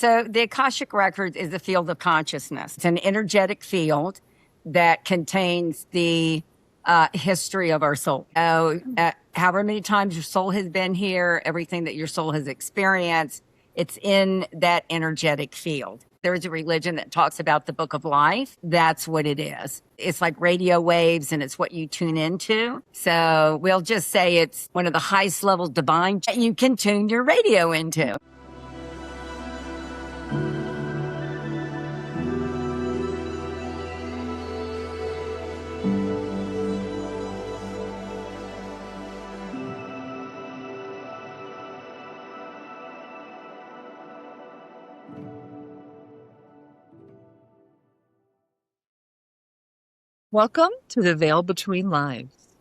So the Akashic Records is a field of consciousness. It's an energetic field that contains the history of our soul. So, however many times your soul has been here, everything that your soul has experienced, it's in that energetic field. There's a religion that talks about the book of life. That's what it is. It's like radio waves and it's what you tune into. So we'll just say it's one of the highest level divine that you can tune your radio into. Welcome to the Veil Between Lives.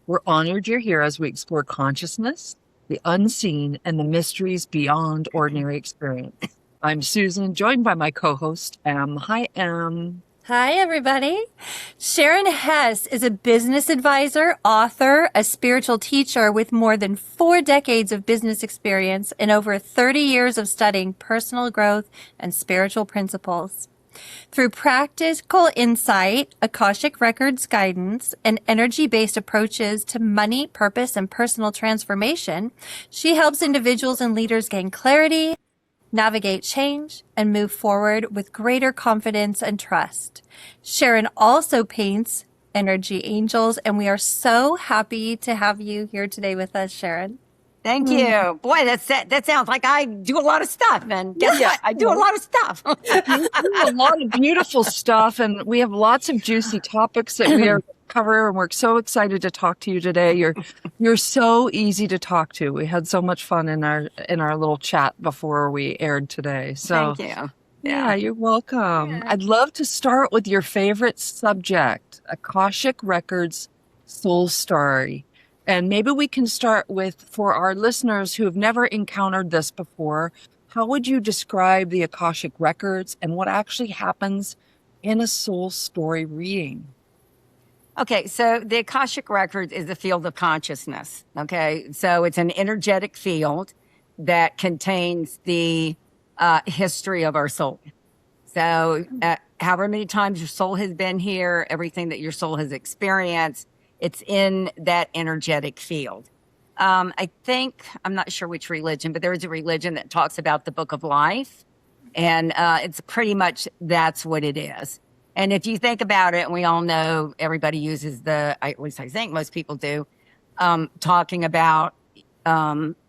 We're honored you're here as we explore consciousness, the unseen, and the mysteries beyond ordinary experience. I'm Susan, joined by my co-host, Em. Hi, Em. Hi, everybody. Sharon Hess is a business advisor, author, a spiritual teacher with more than 4 decades of business experience and over 30 years of studying personal growth and spiritual principles. Through practical insight, Akashic Records guidance, and energy-based approaches to money, purpose, and personal transformation, she helps individuals and leaders gain clarity, navigate change, and move forward with greater confidence and trust. Sharon also paints energy angels, and we are so happy to have you here today with us, Sharon. Thank you. Boy, that sounds like I do a lot of stuff. And guess what? I do a lot of stuff. You do a lot of beautiful stuff, and we have lots of juicy topics that we are cover, and we're so excited to talk to you today. You're so easy to talk to. We had so much fun in our little chat before we aired today. So thank you. Yeah, you're welcome. Yeah. I'd love to start with your favorite subject, Akashic Records soul story. And maybe we can start with, for our listeners who have never encountered this before, how would you describe the Akashic Records and what actually happens in a soul story reading? Okay, so the Akashic Records is a field of consciousness, okay? So it's an energetic field that contains the history of our soul. So however many times your soul has been here, everything that your soul has experienced, it's in that energetic field. I think, I'm not sure which religion, but there is a religion that talks about the book of life. And it's pretty much, that's what it is. And if you think about it, and we all know everybody uses at least I think most people do, talking about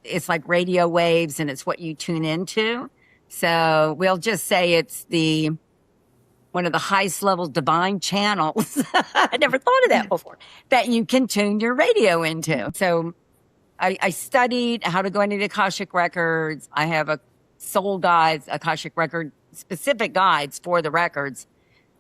it's like radio waves and it's what you tune into. So we'll just say it's one of the highest level divine channels. I never thought of that before, that you can tune your radio into. So I studied how to go into the Akashic Records. I have a soul guides, Akashic Record specific guides for the records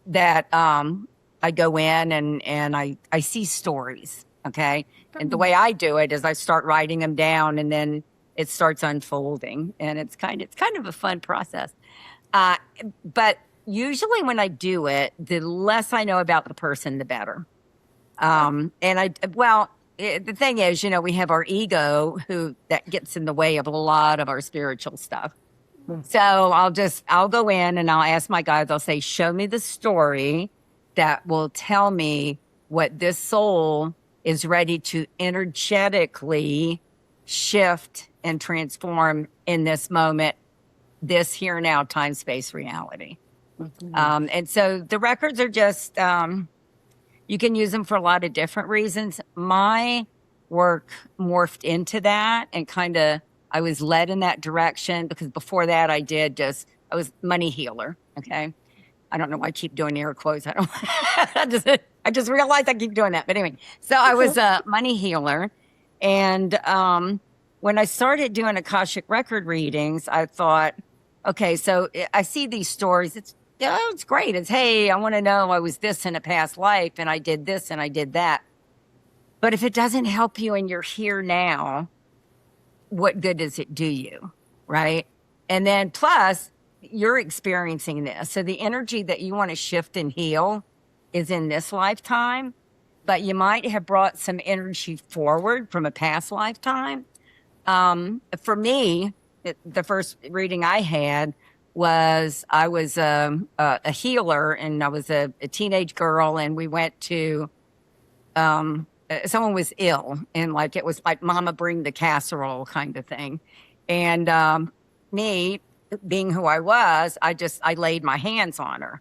that I go in and I see stories. Okay. And the way I do it is I start writing them down and then it starts unfolding, and it's kind of a fun process. But usually when I do it, the less I know about the person, the better. The thing is, we have our ego that gets in the way of a lot of our spiritual stuff. So I'll go in and I'll ask my guides, I'll say, show me the story that will tell me what this soul is ready to energetically shift and transform in this moment, this here now time, space, reality. Mm-hmm. And so the records are just, you can use them for a lot of different reasons. My work morphed into that and I was led in that direction because before that I was money healer. Okay. I don't know why I keep doing air quotes. I just realized I keep doing that. But anyway, so I was a money healer. And, when I started doing Akashic record readings, I thought, okay, so I see these stories. It's great. It's, hey, I want to know I was this in a past life and I did this and I did that. But if it doesn't help you and you're here now, what good does it do you, right? And then plus, you're experiencing this. So the energy that you want to shift and heal is in this lifetime, but you might have brought some energy forward from a past lifetime. For me, the first reading I had was I was a healer, and I was a teenage girl, and we went to someone was ill, and like it was like Mama bring the casserole kind of thing, and me being who I was, I laid my hands on her,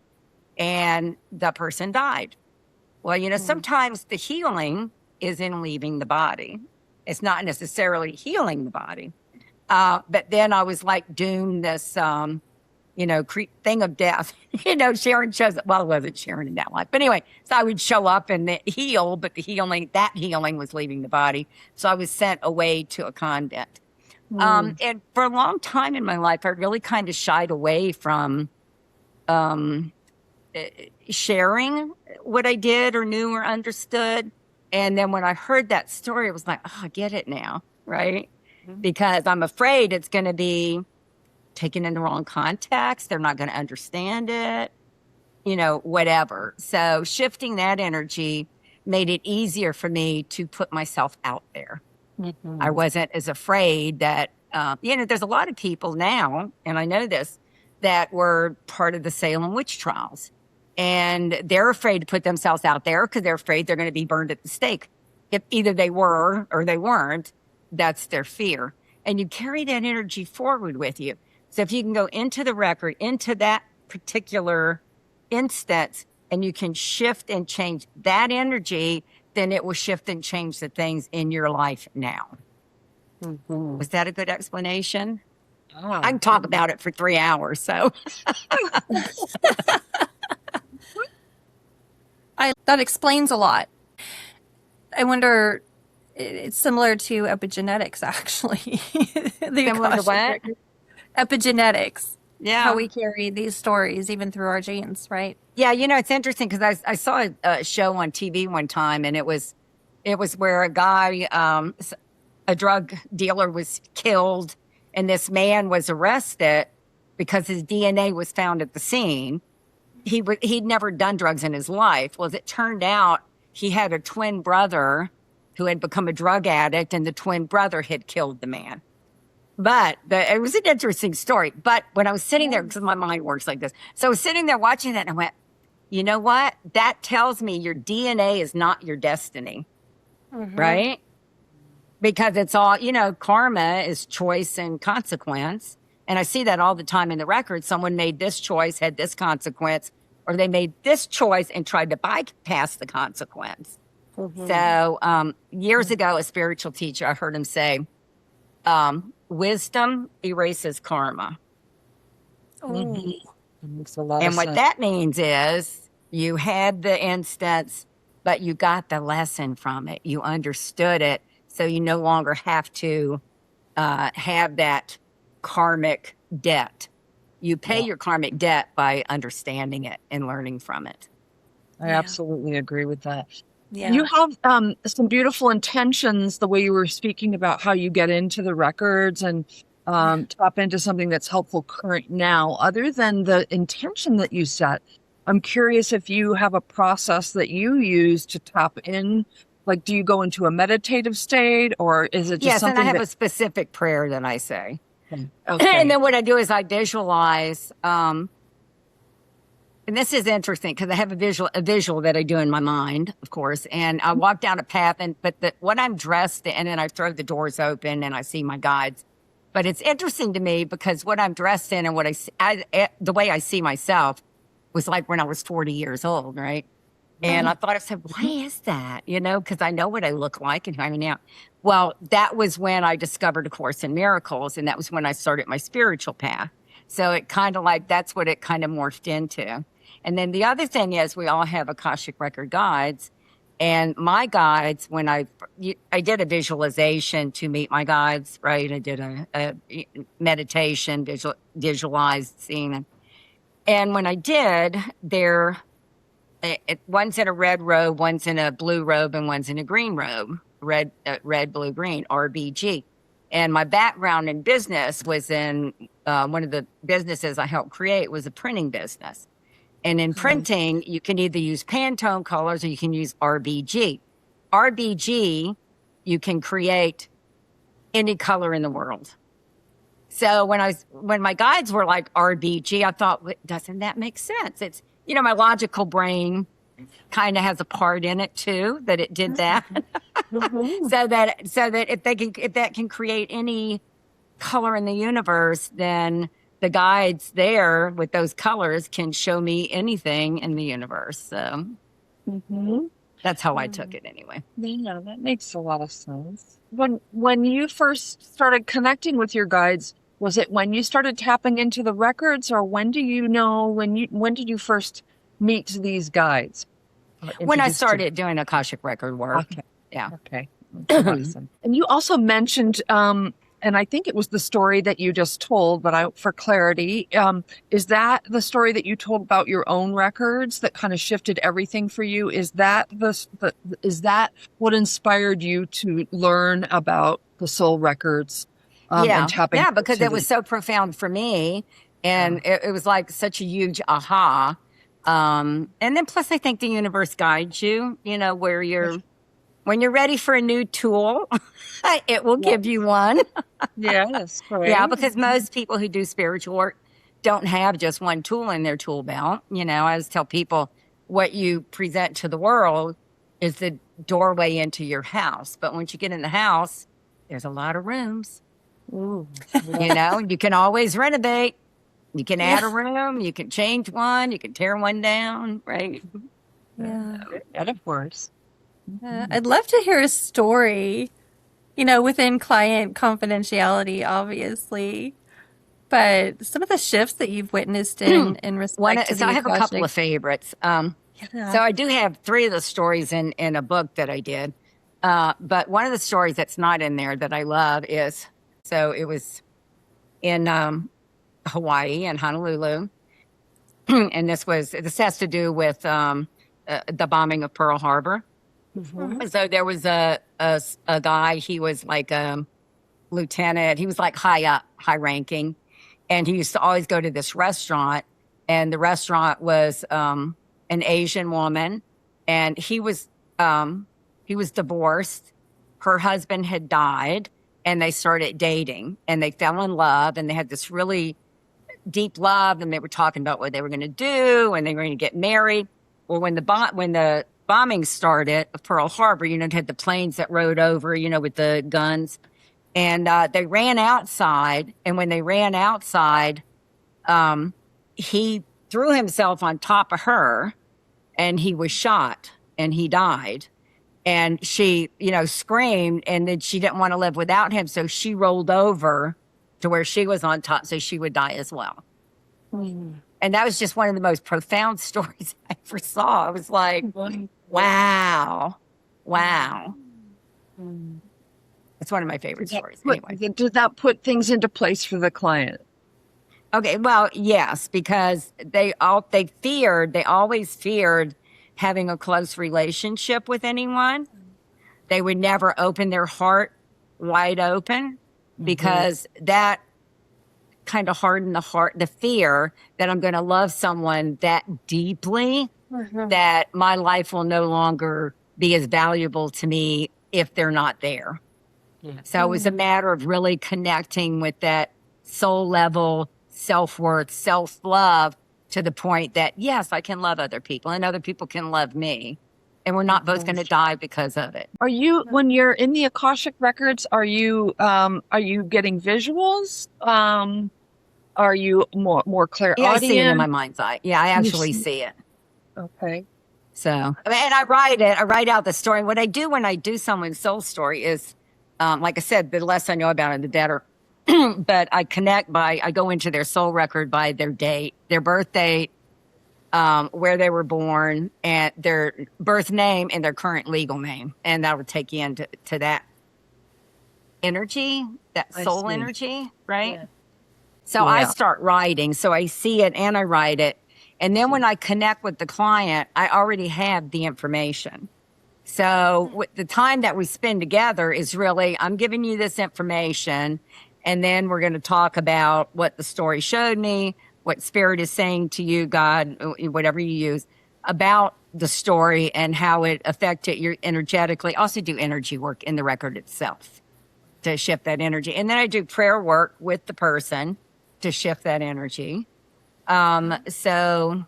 and the person died. Well, sometimes the healing is in leaving the body. It's not necessarily healing the body. But then I was like doomed this, thing of death. Sharon shows up. Well, it wasn't Sharon in that life. But anyway, so I would show up and heal, but that healing was leaving the body. So I was sent away to a convent. And for a long time in my life, I really kind of shied away from sharing what I did or knew or understood. And then when I heard that story, it was like, oh, I get it now, right? Because I'm afraid it's going to be taken in the wrong context. They're not going to understand it, whatever. So shifting that energy made it easier for me to put myself out there. I wasn't as afraid that, there's a lot of people now, and I know this, that were part of the Salem witch trials. And they're afraid to put themselves out there because they're afraid they're going to be burned at the stake. If either they were or they weren't, that's their fear. And you carry that energy forward with you. So if you can go into the record, into that particular instance, and you can shift and change that energy, then it will shift and change the things in your life now. Was that a good explanation? I can talk about it for 3 hours, so. That explains a lot. I wonder, it's similar to epigenetics, actually. Similar to what? Epigenetics. Yeah. How we carry these stories even through our genes, right? Yeah, it's interesting because I saw a show on TV one time, and it was where a guy, a drug dealer was killed, and this man was arrested because his DNA was found at the scene. He'd never done drugs in his life. Well, as it turned out, he had a twin brother who had become a drug addict, and the twin brother had killed the man. But it was an interesting story. But when I was sitting there, because my mind works like this, so I was sitting there watching that, and I went, you know what? That tells me your DNA is not your destiny, right? Because it's all, karma is choice and consequence. And I see that all the time in the record. Someone made this choice, had this consequence, or they made this choice and tried to bypass the consequence. So years ago, a spiritual teacher, I heard him say, wisdom erases karma. Makes a lot And of what sense. that means is you had the instance, but you got the lesson from it. You understood it. So you no longer have to have that karmic debt. You pay your karmic debt by understanding it and learning from it. I absolutely agree with that. Yeah. You have some beautiful intentions, the way you were speaking about how you get into the records and tap into something that's helpful current now. Other than the intention that you set, I'm curious if you have a process that you use to tap in. Like, do you go into a meditative state, or is it just Yes, something and I have a specific prayer that I say. Okay. And then what I do is I visualize, and this is interesting because I have a visual that I do in my mind, of course, and I walk down a path, but what I'm dressed in, and I throw the doors open and I see my guides. But it's interesting to me because what I'm dressed in and the way I see myself was like when I was 40 years old, right? And I thought, I said, why is that? Because I know what I look like and who I am now. Well, that was when I discovered A Course in Miracles, and that was when I started my spiritual path. So it kind of like, that's what it kind of morphed into. And then the other thing is we all have Akashic Record guides. And my guides, when I did a visualization to meet my guides, right? I did a meditation, visualized seeing. And when I did, one's in a red robe, one's in a blue robe, and one's in a green robe. Red, blue, green, RBG. And my background in business was in one of the businesses I helped create was a printing business. And in printing, you can either use Pantone colors or you can use RBG. RBG, you can create any color in the world. So when my guides were like RBG, I thought, doesn't that make sense? It's, my logical brain kind of has a part in it too, that it did that. Mhm. so that if that can create any color in the universe, then the guides there with those colors can show me anything in the universe. So Mhm. that's how I took it anyway. Yeah, that makes a lot of sense. When you first started connecting with your guides, was it when you started tapping into the records, or when did you first meet these guides? Or When I introduced to started doing Akashic record work. Okay. Yeah. Okay. That's awesome. And you also mentioned, and I think it was the story that you just told, but for clarity, is that the story that you told about your own records that kind of shifted everything for you? Is that is that what inspired you to learn about the soul records, and Yeah. tapping Yeah, because into it was so profound for me. And it was like such a huge aha. And then plus I think the universe guides you, when you're ready for a new tool, it will give you one. Yes, Yeah, correct. because most people who do spiritual work don't have just one tool in their tool belt. I always tell people what you present to the world is the doorway into your house. But once you get in the house, there's a lot of rooms. Ooh, You can always renovate. You can add a room, you can change one, you can tear one down, right? Yeah. metaphors. I'd love to hear a story, within client confidentiality, obviously, but some of the shifts that you've witnessed in respect to So the I have a couple Akashic. of favorites. Yeah. So I do have three of the stories in a book that I did. But one of the stories that's not in there that I love is, so it was in Hawaii and Honolulu. And this has to do with the bombing of Pearl Harbor. Mhm. So there was a guy, he was like a lieutenant, he was like high up, high ranking. And he used to always go to this restaurant, and the restaurant was an Asian woman, and he was divorced. Her husband had died, and they started dating, and they fell in love, and they had this really deep love, and they were talking about what they were going to do, and they were going to get married. Well, when the bombing started of Pearl Harbor, it had the planes that rode over, with the guns, and they ran outside. And when they ran outside, he threw himself on top of her, and he was shot, and he died. And she, screamed, and then she didn't want to live without him, so she rolled over to where she was on top, so she would die as well. Mhm. And that was just one of the most profound stories I ever saw. I was like, wow. It's one of my favorite stories. Anyway. Did that put things into place for the client? Okay, well, yes, because they always feared having a close relationship with anyone. They would never open their heart wide open because that kind of hardened the fear that I'm going to love someone that deeply that my life will no longer be as valuable to me if they're not there. Yeah. So it was a matter of really connecting with that soul level self-worth, self-love, to the point that, yes, I can love other people and other people can love me. And we're not both going to die because of it. Are you, when you're in the Akashic Records, are you getting visuals? Are you more clairaudient? Yeah, I see it in my mind's eye. Yeah, I actually see- see it. Okay. So, and I write out the story. What I do when I do someone's soul story is, like I said, the less I know about it, the better. But I I go into their soul record by their date, their birth date, where they were born, and their birth name and their current legal name. And that would take you into that energy, that I soul see. energy, right? Yeah. So I Yeah. start writing. So I see it and I write it. And then when I connect with the client, I already have the information. So the time that we spend together is really, I'm giving you this information, and then we're going to talk about what the story showed me, what spirit is saying to you, God, whatever you use, about the story and how it affected you energetically. Also do energy work in the record itself. to shift that energy. And then I do prayer work with the person to shift that energy. So,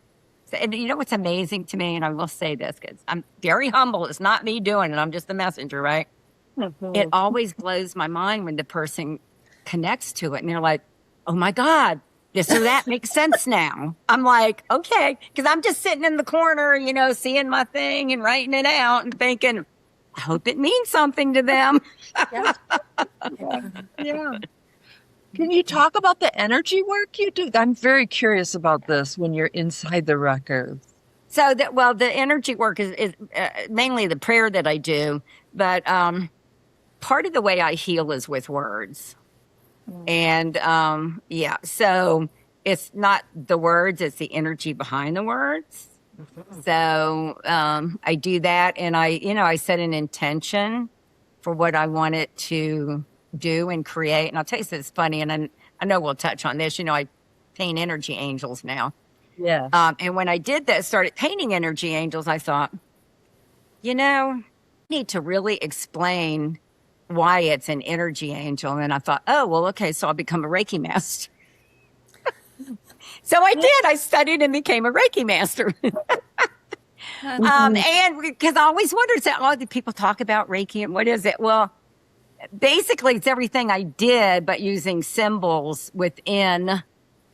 and you know what's amazing to me, and I will say this because I'm very humble. It's not me doing it. I'm just the messenger, right? It always blows my mind when the person connects to it and they're like, oh my God, this or that makes sense now. I'm like, okay, because I'm just sitting in the corner, you know, seeing my thing and writing it out and thinking, I hope it means something to them. Yeah. Can you talk about the energy work you do? I'm very curious about this when you're inside the records. So that, well, the energy work is mainly the prayer that I do, but part of the way I heal is with words. And yeah, so it's not the words, it's the energy behind the words. So I do that, and I set an intention for what I want it to do and create. And I'll tell you, it's funny, and I know we'll touch on this. I paint energy angels now. Yeah. And when I did that, started painting energy angels, I thought, I need to really explain why it's an energy angel. And I thought, oh, well, okay, so I'll become a Reiki master. So I did. I studied and became a Reiki master. And because I always wondered, do people talk about Reiki and what is it? Well, basically, it's everything I did, but using symbols within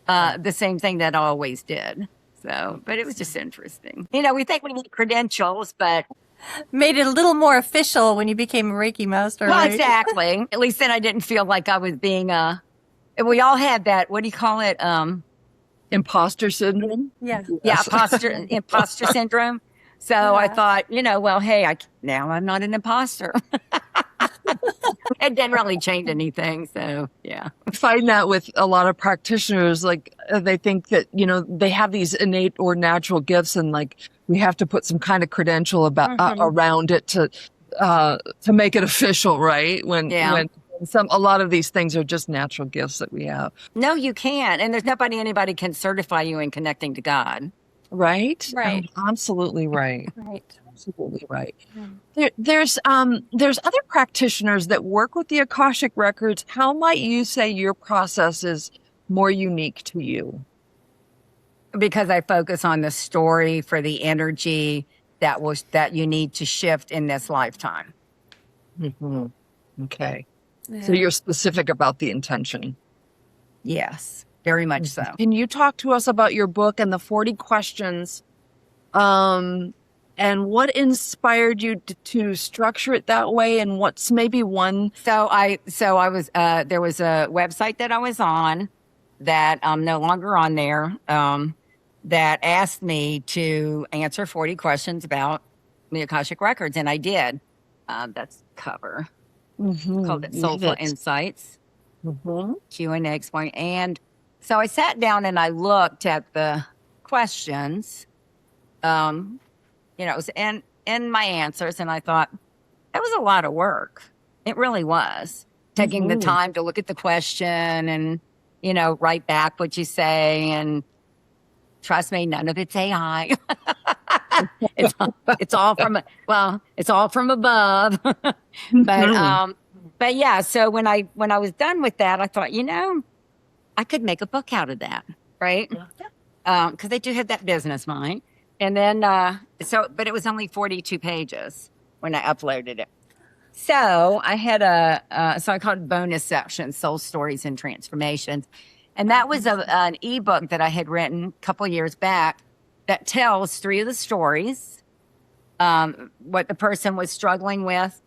the same thing that I always did. So, but it was just interesting. We think we need credentials, but Made it a little more official when you became a Reiki master, well, right? exactly. At least then I didn't feel like I was being we all had that. What do you call it? Imposter syndrome? Yeah. Yeah, imposter syndrome. So I thought, well, hey, now I'm not an imposter. It didn't really change anything. So yeah. I find that with a lot of practitioners, like they think that, they have these innate or natural gifts and like we have to put some kind of credential about around it to make it official, right? When a lot of these things are just natural gifts that we have. No, you can't. And there's anybody can certify you in connecting to God. Right? Right. Absolutely right. Right. Absolutely right. There's other practitioners that work with the Akashic Records. How might you say your process is more unique to you? Because I focus on the story for the energy that you need to shift in this lifetime. Mm-hmm. Okay. So you're specific about the intention. Yes, very much so. Can you talk to us about your book and the 40 questions? And what inspired you to structure it that way? And what's maybe one? So I was there was a website that I was on that I'm no longer on there that asked me to answer 40 questions about the Akashic Records, and I did. That's cover. Called it Soulful Insights. Q&A explain. And so I sat down and I looked at the questions. It was in my answers, and I thought that was a lot of work. It really was. Taking the time to look at the question and, write back what you say. And trust me, none of it's AI. it's all from above. But yeah, so when I was done with that, I thought, I could make a book out of that, right? Because they do have that business mind. And then, but it was only 42 pages when I uploaded it. So I had so I called it bonus section, Soul Stories and Transformations. And that was an ebook that I had written a couple years back that tells 3 of the stories, what the person was struggling with,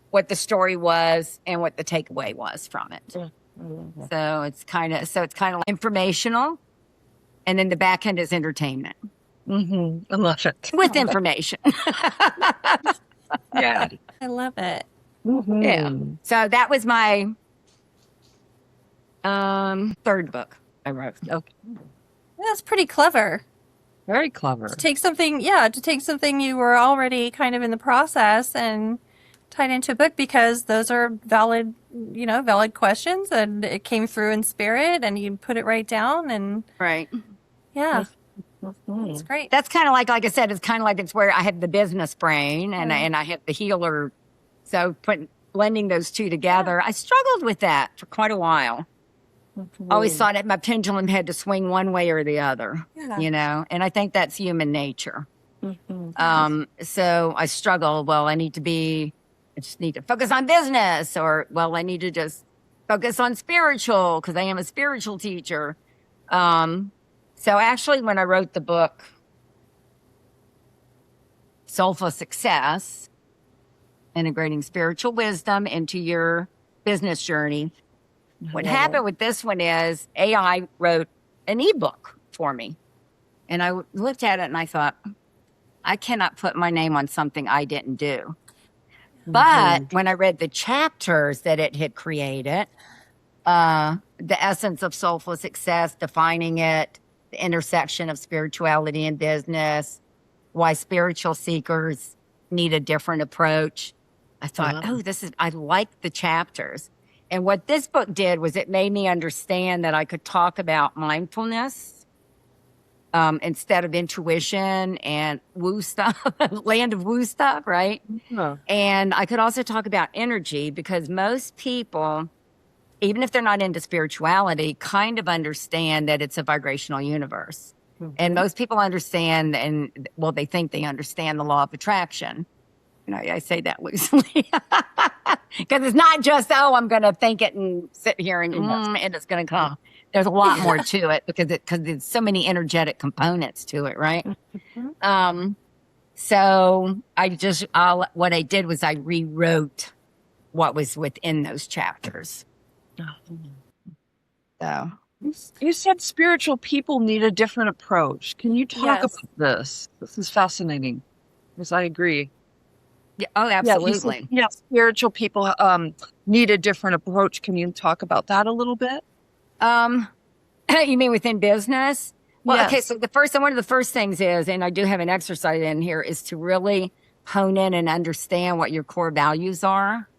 what the story was, and what the takeaway was from it. So it's kind of like informational, and then the back end is entertainment. I love it. With information. Yeah. I love it. Yeah. So that was my 3rd book I wrote. Okay. That's pretty clever. Very clever. To take something you were already kind of in the process and tie it into a book, because those are valid questions, and it came through in spirit, and you put it right down, and Right. yeah. It's great. That's kind of like I said, it's kind of like it's where I have the business brain and I have the healer. So blending those two together. I struggled with that for quite a while. I always thought that my pendulum had to swing one way or the other, you know, and I think that's human nature. So I struggle. Well, I just need to focus on business, or, well, I need to just focus on spiritual because I am a spiritual teacher. So actually, when I wrote the book, Soulful Success, Integrating Spiritual Wisdom into Your Business Journey, what happened with this one is AI wrote an ebook for me. And I looked at it and I thought, I cannot put my name on something I didn't do. But when I read the chapters that it had created, the essence of soulful success, defining it, the intersection of spirituality and business, why spiritual seekers need a different approach. I thought, I like the chapters. And what this book did was it made me understand that I could talk about mindfulness instead of intuition and woo stuff, land of woo stuff, right? And I could also talk about energy, because most people, even if they're not into spirituality, kind of understand that it's a vibrational universe. And most people understand, and well, they think they understand the law of attraction. You know, I say that loosely because it's not just, I'm going to think it and sit here and it's going to come. There's a lot more to it because there's so many energetic components to it, right? So what I did was I rewrote what was within those chapters. So you said spiritual people need a different approach. Can you talk about this? This is fascinating, because I agree. Yeah, oh, absolutely. Yeah, spiritual people need a different approach. Can you talk about that a little bit? You mean within business? Well, Yes. okay, so one of the first things is, and I do have an exercise in here, is to really hone in and understand what your core values are.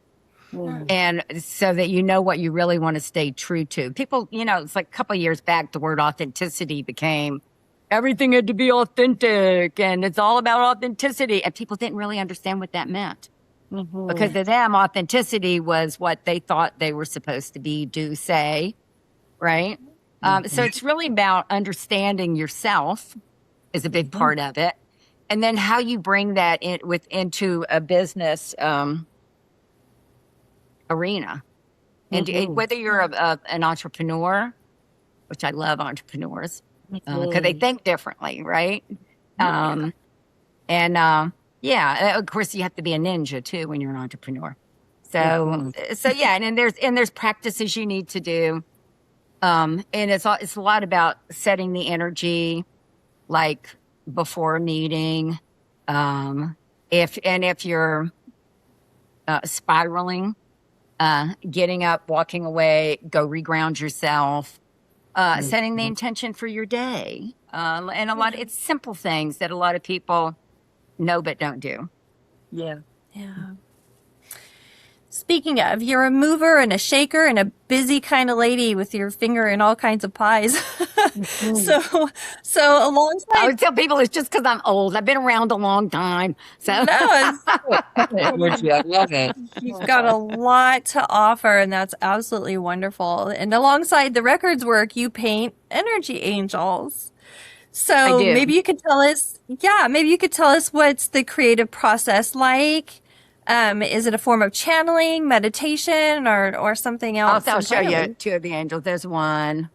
And so that you know what you really want to stay true to. People, you know, it's like a couple of years back, the word authenticity became, everything had to be authentic and it's all about authenticity. And people didn't really understand what that meant. Because to them, authenticity was what they thought they were supposed to be, do, say, right? So it's really about understanding yourself is a big part of it. And then how you bring that into a business arena. And whether you're an entrepreneur, which I love entrepreneurs, because they think differently, right? Of course, you have to be a ninja too when you're an entrepreneur. So yeah, and there's practices you need to do, and it's a lot about setting the energy, like before a meeting. If you're spiraling, getting up, walking away, go reground yourself. Setting the intention for your day. And it's simple things that a lot of people know but don't do. Yeah. Speaking of, you're a mover and a shaker and a busy kind of lady with your finger in all kinds of pies. So alongside, I would tell people it's just because I'm old. I've been around a long time. So I love it. you've got a lot to offer, and that's absolutely wonderful. And alongside the records work, you paint energy angels. So maybe you could tell us, what's the creative process like? Is it a form of channeling, meditation, or something else? I'll show you two of the angels. There's one.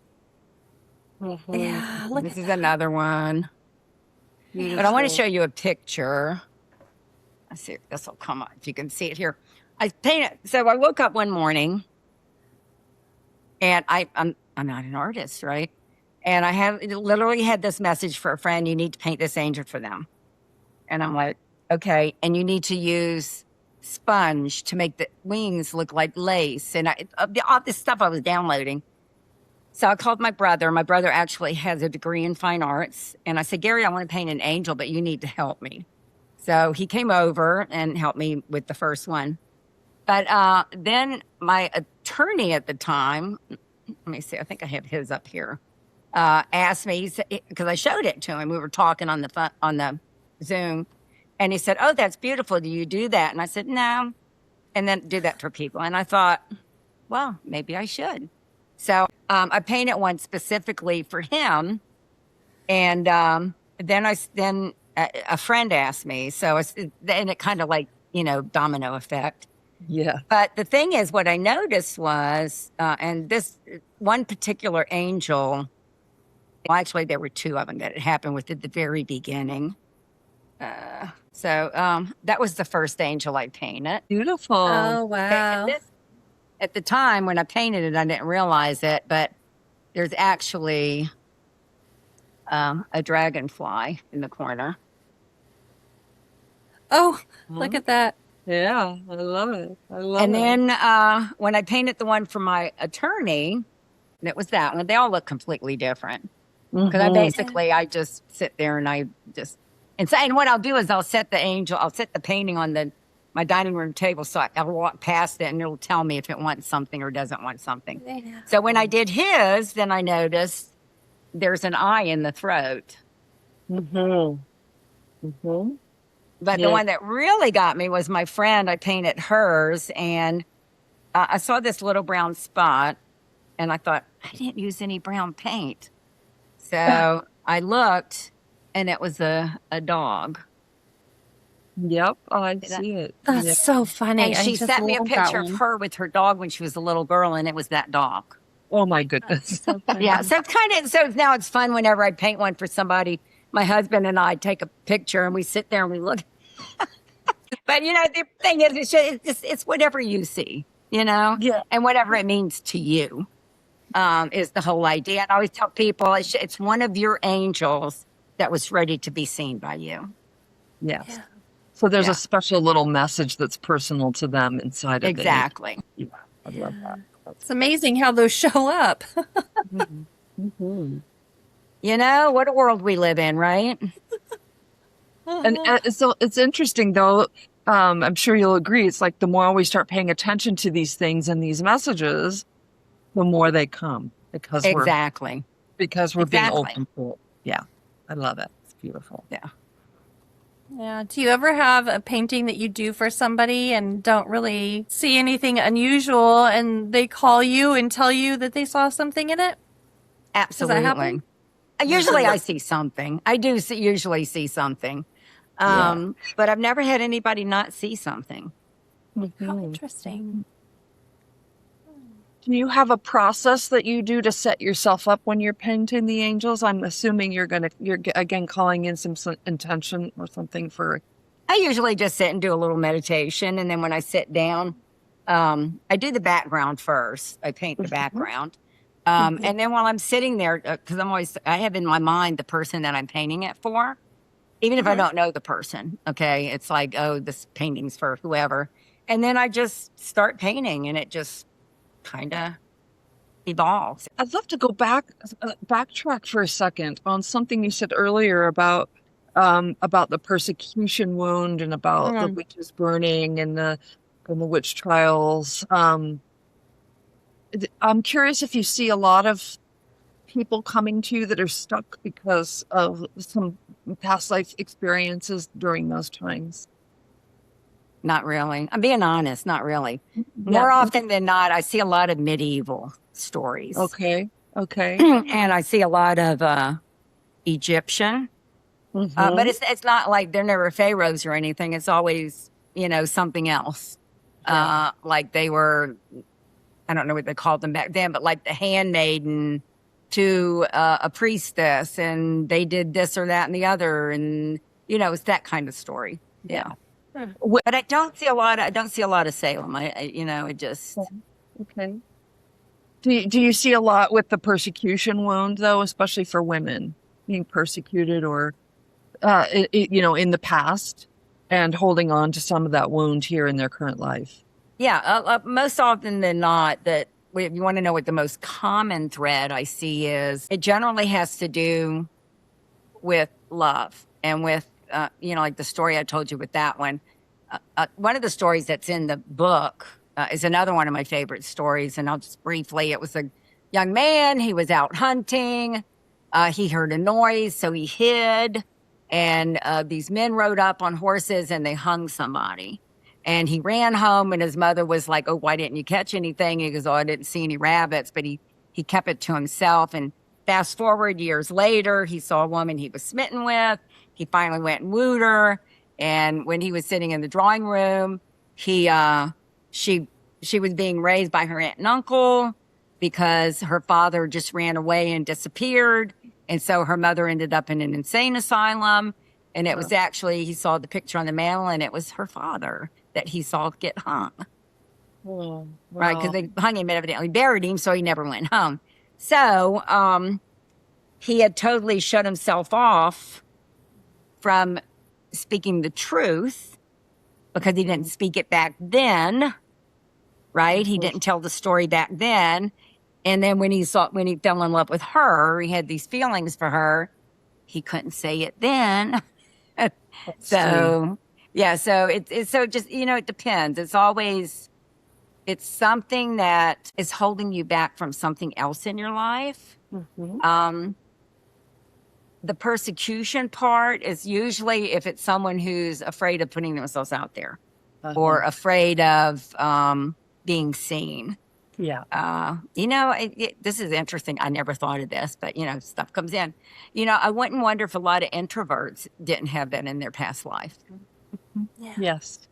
Yeah, This is another one. But I want to show you a picture. Let's see if this will come up. If you can see it here. I painted. So I woke up one morning, and I'm not an artist, right? And I literally had this message for a friend. You need to paint this angel for them. And I'm like, okay. And you need to use sponge to make the wings look like lace. And all this stuff I was downloading. So I called my brother. My brother actually has a degree in fine arts. And I said, Gary, I want to paint an angel, but you need to help me. So he came over and helped me with the first one. But then my attorney at the time, let me see, I think I have his up here, asked me, because I showed it to him. We were talking on the Zoom. And he said, oh, that's beautiful. Do you do that? And I said, no, and then do that for people. And I thought, well, maybe I should. So I painted one specifically for him. And then a friend asked me. Then it kind of like, domino effect. Yeah. But the thing is, what I noticed was, and this one particular angel, well, actually, there were two of them that it happened with at the very beginning. That was the first angel I painted. Beautiful. Oh, Okay, and wow. at the time when I painted it, I didn't realize it, but there's actually a dragonfly in the corner. Oh, look at that. Yeah, I love it. I love And it. then when I painted the one for my attorney, and it was that one. They all look completely different. Because I just sit there and and what I'll do is I'll set the painting on my dining room table, so I'll walk past it and it'll tell me if it wants something or doesn't want something. Yeah. So when I did his, then I noticed there's an eye in the throat. Mm-hmm. Mm-hmm. But Yeah. the one that really got me was my friend. I painted hers, and I saw this little brown spot, and I thought, I didn't use any brown paint. So I looked, and it was a dog. Yep, I see it. That's Yeah. so funny. And I she just sent me a love that picture of one. her with her dog when she was a little girl, and it was that dog. Oh my goodness. So funny. Yeah, so now it's fun whenever I paint one for somebody. My husband and I take a picture, and we sit there and we look. But the thing is, it's whatever you see, Yeah. and whatever it means to you, is the whole idea. And I always tell people it's one of your angels that was ready to be seen by you. Yes. Yeah. So there's Yeah. a special little message that's personal to them inside of it. Exactly. Yeah, I love that. It's amazing how those show up. Mm-hmm. What a world we live in, right? And so it's interesting, though. I'm sure you'll agree. It's like the more we start paying attention to these things and these messages, the more they come because Exactly. we're being Exactly. open to it. Yeah, I love it. It's beautiful. Yeah. Yeah. Do you ever have a painting that you do for somebody and don't really see anything unusual and they call you and tell you that they saw something in it? Absolutely. happen? Usually I see something. I do usually see something. But I've never had anybody not see something. How Mhm. interesting. Do you have a process that you do to set yourself up when you're painting the angels? I'm assuming you're again calling in some intention or something for. I usually just sit and do a little meditation. And then when I sit down, I do the background first. I paint the background. And then while I'm sitting there, because I have in my mind the person that I'm painting it for, even if I don't know the person. Okay. It's like, oh, this painting's for whoever. And then I just start painting and it just kind of evolves. I'd love to go backtrack for a second on something you said earlier about the persecution wound and about the witches burning and the witch trials. I'm curious if you see a lot of people coming to you that are stuck because of some past life experiences during those times. Not really. I'm being honest, not really. Yeah. More often than not, I see a lot of medieval stories. Okay. And I see a lot of Egyptian. Mhm. But it's not like they're never pharaohs or anything. It's always, something else. Yeah. Like they were, I don't know what they called them back then, but like the handmaiden to a priestess, and they did this or that and the other, and it's that kind of story. Yeah. But I don't see a lot of Salem. It just. Okay. Do you see a lot with the persecution wound though, especially for women being persecuted or, in the past and holding on to some of that wound here in their current life? Yeah, most often than not, if you want to know what the most common thread I see is, it generally has to do with love and with, like the story I told you with that one. One of the stories that's in the book is another one of my favorite stories, and I'll just briefly, it was a young man, he was out hunting, he heard a noise, so he hid, and these men rode up on horses and they hung somebody. And he ran home, and his mother was like, "Oh, why didn't you catch anything?" He goes, "Oh, I didn't see any rabbits," but he kept it to himself. And fast forward years later, he saw a woman he was smitten with. He finally went and wooed her. And when he was sitting in the drawing room, she was being raised by her aunt and uncle because her father just ran away and disappeared. And so her mother ended up in an insane asylum. And it was actually, he saw the picture on the mantle, and it was her father that he saw get hung. Oh, Right? Because they hung him and evidently buried him, so he never went home. So he had totally shut himself off from speaking the truth because he didn't speak it back then, right? He didn't tell the story back then. And then when he fell in love with her, he had these feelings for her. He couldn't say it then. So, yeah, so it's so just, it depends. It's something that is holding you back from something else in your life. Mm-hmm. The persecution part is usually if it's someone who's afraid of putting themselves out there or afraid of being seen. Yeah. This is interesting. I never thought of this, but stuff comes in. I wouldn't wonder if a lot of introverts didn't have that in their past life. Yeah. Yes.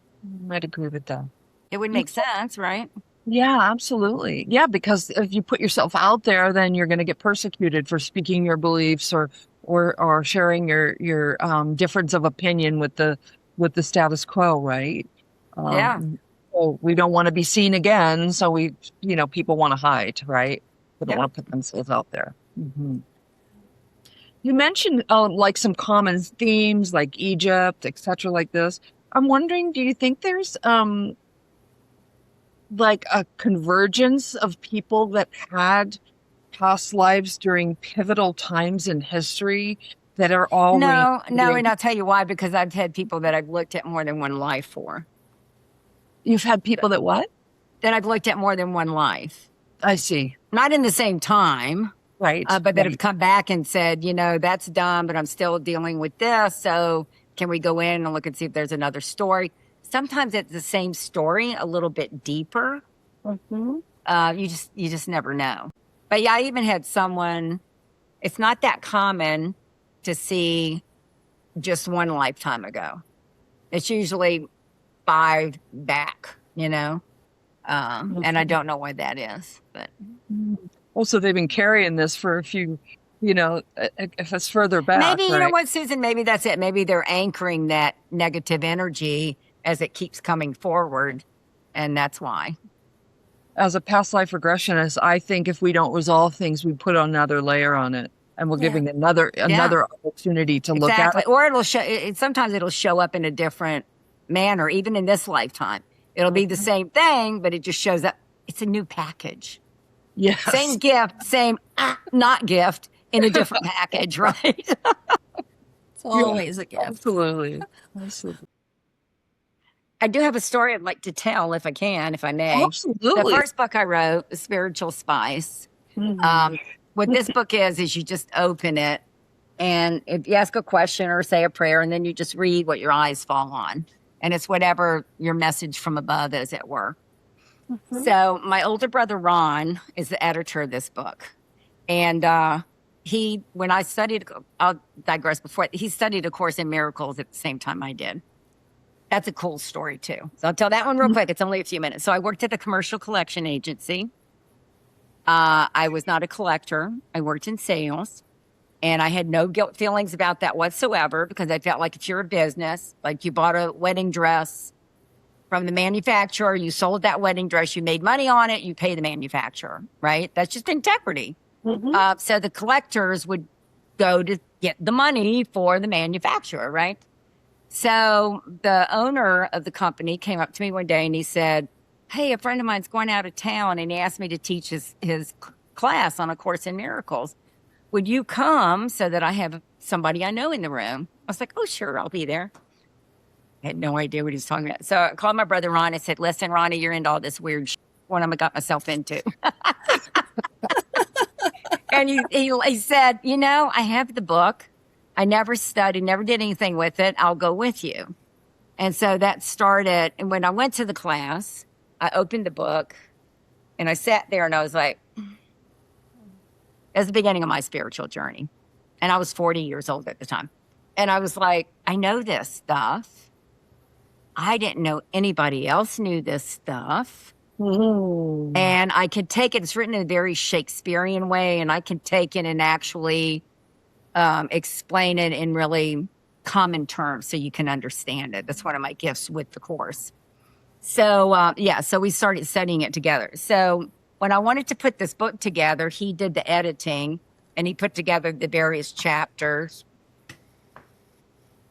I'd agree with that. It would make sense, right? Yeah, absolutely. Yeah, because if you put yourself out there, then you're going to get persecuted for speaking your beliefs or sharing your difference of opinion with the status quo, right? Yeah. So we don't want to be seen again, so people want to hide, right? They don't Yeah. want to put themselves out there. Mm-hmm. You mentioned like some common themes like Egypt, etc., like this. I'm wondering, do you think there's like a convergence of people that had past lives during pivotal times in history that are all No, reincarnating? and I'll tell you why, because I've had people that I've looked at more than one life for. You've had people that what? That I've looked at more than one life. I see. Not in the same time, Right. but that have come back and said, that's done, but I'm still dealing with this. So can we go in and look and see if there's another story? Sometimes it's the same story, a little bit deeper. Mm-hmm. You just never know. But yeah, I even had someone, it's not that common to see just one lifetime ago. It's usually 5 back, and I don't know why that is, but. Also, they've been carrying this for a few, if it's further back. Maybe, you right? know what, Susan, maybe that's it. Maybe they're anchoring that negative energy as it keeps coming forward. And that's why. As a past life regressionist, I think if we don't resolve things, we put another layer on it, and we're giving another opportunity to look at it. Or it'll show. Sometimes it'll show up in a different manner, even in this lifetime. It'll be the same thing, but it just shows up. It's a new package. Yes. Same gift, same not gift in a different package, right? It's always a gift. Absolutely. I do have a story I'd like to tell if I may. Absolutely. The first book I wrote, Spiritual Spice. Mm-hmm. What this book is you just open it, and if you ask a question or say a prayer, and then you just read what your eyes fall on. And it's whatever your message from above is at work. Mm-hmm. So my older brother, Ron, is the editor of this book. And when I studied, I'll digress before, he studied A Course in Miracles at the same time I did. That's a cool story, too. So I'll tell that one real quick. It's only a few minutes. So I worked at a commercial collection agency. I was not a collector. I worked in sales. And I had no guilt feelings about that whatsoever because I felt like if you're a business, like you bought a wedding dress from the manufacturer, you sold that wedding dress, you made money on it, you pay the manufacturer, right? That's just integrity. Mm-hmm. So the collectors would go to get the money for the manufacturer, right? So the owner of the company came up to me one day and he said, "Hey, a friend of mine's going out of town and he asked me to teach his class on A Course in Miracles. Would you come so that I have somebody I know in the room?" I was like, "Oh, sure, I'll be there." I had no idea what he was talking about. So I called my brother Ron. I said, "Listen, Ronnie, you're into all this weird shit. What am I got myself into?" And he said, "I have the book. I never studied, never did anything with it. I'll go with you." And so that started. And when I went to the class, I opened the book and I sat there and I was like, it was the beginning of my spiritual journey. And I was 40 years old at the time. And I was like, I know this stuff. I didn't know anybody else knew this stuff. Ooh. And I could take it, it's written in a very Shakespearean way, and I can take it and actually explain it in really common terms so you can understand it. That's one of my gifts with the course. So, so we started studying it together. So when I wanted to put this book together, he did the editing and he put together the various chapters,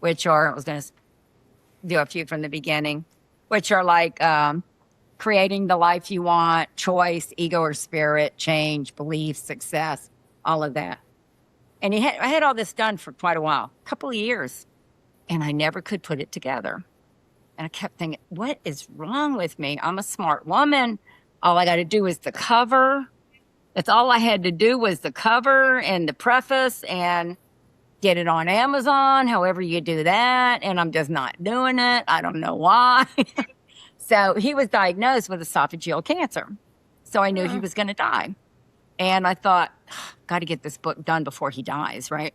which are, I was going to do a few from the beginning, which are like creating the life you want, choice, ego or spirit, change, belief, success, all of that. And I had all this done for quite a while, a couple of years, and I never could put it together. And I kept thinking, what is wrong with me? I'm a smart woman. All I got to do is the cover. That's all I had to do was the cover and the preface and get it on Amazon, however you do that. And I'm just not doing it. I don't know why. So he was diagnosed with esophageal cancer. So I knew he was going to die. And I thought, got to get this book done before he dies, right?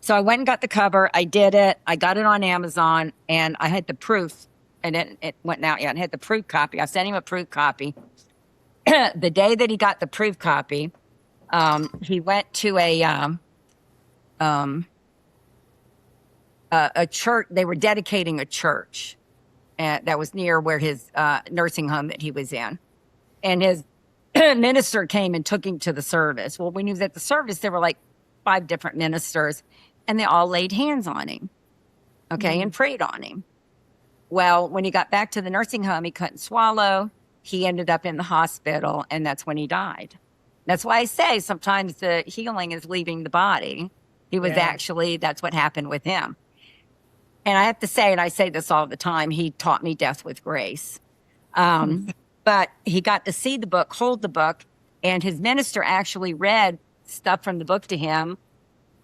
So I went and got the cover. I did it. I got it on Amazon, and I had the proof, and it went out yet. I had the proof copy. I sent him a proof copy. The day that he got the proof copy, he went to a church. They were dedicating a church that was near where his nursing home that he was in, and his minister came and took him to the service. Well, when he was at the service, there were like 5 different ministers, and they all laid hands on him, and prayed on him. Well, when he got back to the nursing home, he couldn't swallow. He ended up in the hospital, and that's when he died. That's why I say sometimes the healing is leaving the body. He was actually, that's what happened with him. And I have to say, and I say this all the time, he taught me death with grace. But he got to see the book, hold the book, and his minister actually read stuff from the book to him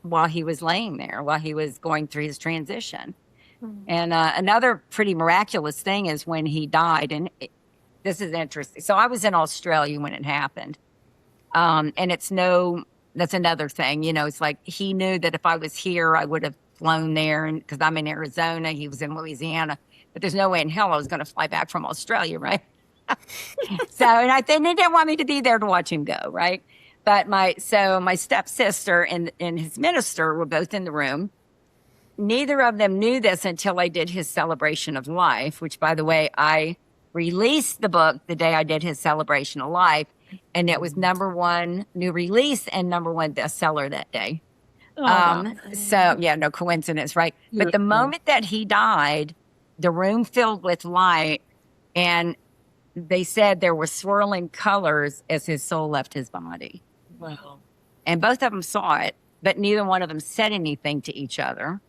while he was laying there, while he was going through his transition. And another pretty miraculous thing is when he died, and this is interesting. So I was in Australia when it happened. And that's another thing, it's like he knew that if I was here, I would have flown there, and because I'm in Arizona, he was in Louisiana, but there's no way in hell I was going to fly back from Australia, right? And they didn't want me to be there to watch him go, right? But my stepsister and his minister were both in the room. Neither of them knew this until I did his celebration of life, which, by the way, I released the book the day I did his celebration of life, and it was #1 new release and #1 bestseller that day. So yeah, no coincidence, right? But the moment that he died, the room filled with light, and they said there were swirling colors as his soul left his body. Wow. And both of them saw it, but neither one of them said anything to each other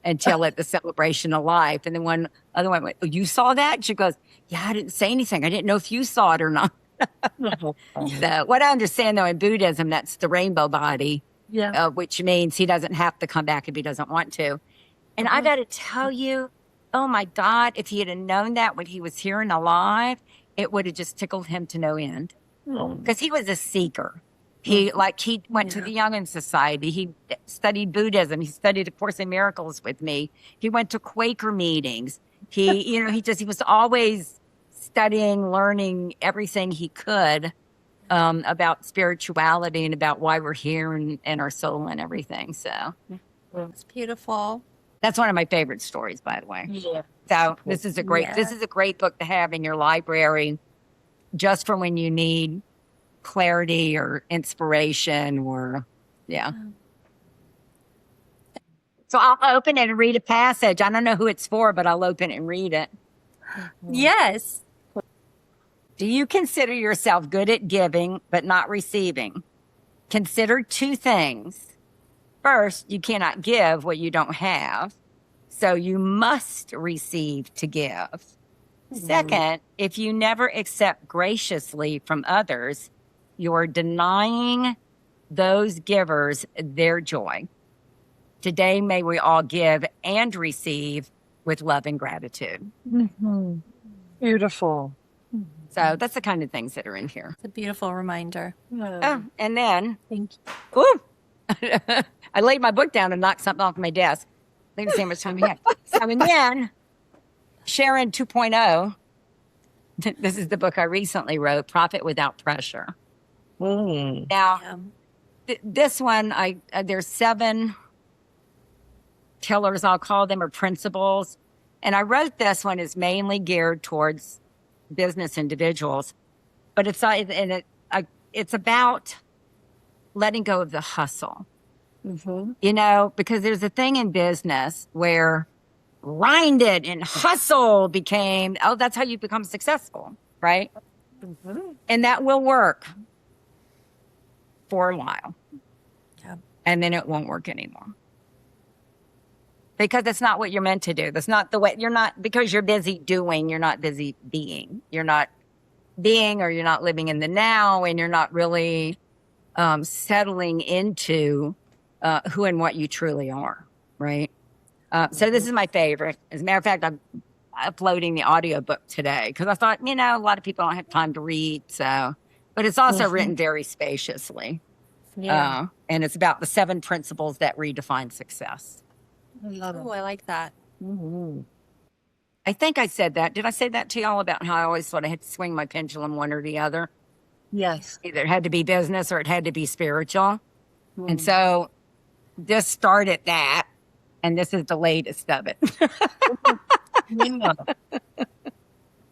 until at the celebration of life. And then one other one went, "Oh, you saw that?" She goes, "Yeah, I didn't say anything. I didn't know if you saw it or not." So what I understand, though, in Buddhism, that's the rainbow body, which means he doesn't have to come back if he doesn't want to. And I got to tell you, oh my God, if he had known that when he was here and alive, it would have just tickled him to no end. Because he was a seeker. He went to the Jungian Society. He studied Buddhism. He studied A Course in Miracles with me. He went to Quaker meetings. He was always studying, learning everything he could about spirituality and about why we're here and our soul and everything. So It's beautiful. that's one of my favorite stories, by the way. Yeah. So this is a great book to have in your library, just for when you need clarity or inspiration or So I'll open it and read a passage. I don't know who it's for, but I'll open it and read it. Yes. Do you consider yourself good at giving but not receiving? Consider 2 things. First, you cannot give what you don't have, so you must receive to give. Second, if you never accept graciously from others, you're denying those givers their joy. Today, may we all give and receive with love and gratitude. Mhm. Beautiful. So that's the kind of things that are in here. It's a beautiful reminder. Oh, and then, Thank you. whew, I laid my book down and knocked something off my desk. I think the same much time we had. So, and then Sharon 2.0, this is the book I recently wrote, Profit Without Pressure. Mm. Now, Yeah. this one, there's 7 pillars, I'll call them, or principles. And I wrote this one is mainly geared towards business individuals, but it's about letting go of the hustle. Mhm. You know, because there's a thing in business where grind it and hustle became, oh, that's how you become successful, right? Mhm. And that will work for a while. Yeah. And then it won't work anymore. Because that's not what you're meant to do. That's not the way, because you're busy doing, you're not busy being. You're not being, or you're not living in the now, and you're not really settling into who and what you truly are, right? So this is my favorite. As a matter of fact, I'm uploading the audiobook today because I thought, a lot of people don't have time to read. So, but it's also written very spaciously. Yeah. And it's about the 7 principles that redefine success. I love it. Oh, I like that. Mhm. I think I said that. Did I say that to y'all about how I always thought I had to swing my pendulum one or the other? Yes. Either it had to be business or it had to be spiritual. And so this started that, and this is the latest of it. Yeah.